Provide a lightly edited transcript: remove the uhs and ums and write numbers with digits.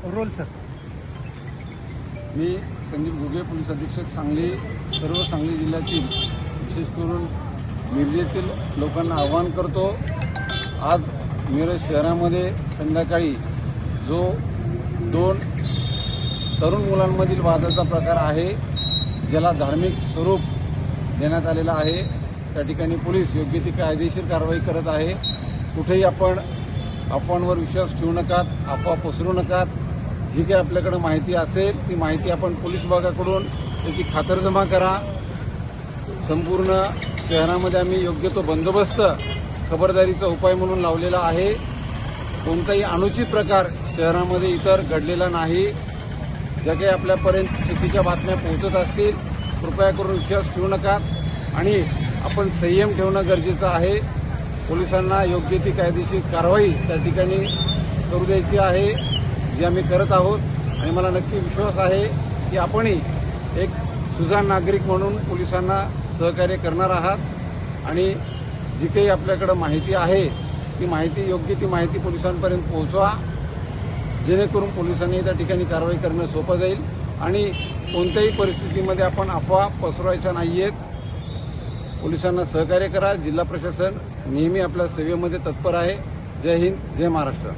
Role sir. मी Sandeep Ghuge, police अधीक्षक सांगली. सर्व सांगली जिल्ह्यातील विशेष करून मिरजेतील लोकांना आवाहन करतो. आज मिरज शहरामध्ये संध्याकाळी जो 2 तरुण मुलांमधील वादाचा प्रकार आहे, ज्याला धार्मिक स्वरूप देण्यात आलेला आहे, त्या ठिकाणी पोलीस योग्य ती कायदेशीर कारवाई करत आहे. कुठेही आपण अफवांवर विश्वास ठेवू नकात, अफवा पसरू नकात. जी काही आपल्याकडे माहिती असेल ती माहिती आपण पोलीस विभागाकडून त्याची खातरजमा करा. संपूर्ण शहरामध्ये आम्ही योग्य तो बंदोबस्त खबरदारीचा उपाय म्हणून लावलेला आहे. कोणताही अनुचित प्रकार शहरामध्ये इतर घडलेला नाही. ज्या काही आपल्यापर्यंत चुकीच्या बातम्या पोहोचत असतील कृपया करून विश्वास ठेवू नका आणि आपण संयम ठेवणं गरजेचं आहे. पोलिसांना योग्य ती कायदेशीर कारवाई त्या ठिकाणी करू द्यायची आहे, जी आम्ही करत आहोत. आणि मला नक्की विश्वास आहे की आपणही एक सुजाण नागरिक म्हणून पोलिसांना सहकार्य करणार आहात आणि जी काही आपल्याकडं माहिती आहे ती माहिती योग्य ती माहिती पोलिसांपर्यंत पोहोचवा, जेणेकरून पोलिसांनी त्या ठिकाणी कारवाई करणं सोपं जाईल. आणि कोणत्याही परिस्थितीमध्ये आपण अफवा पसरवायच्या नाही आहेत. पोलिसांना सहकार्य करा. जिल्हा प्रशासन नेहमी आपल्या सेवेमध्ये तत्पर आहे. जय हिंद, जय महाराष्ट्र.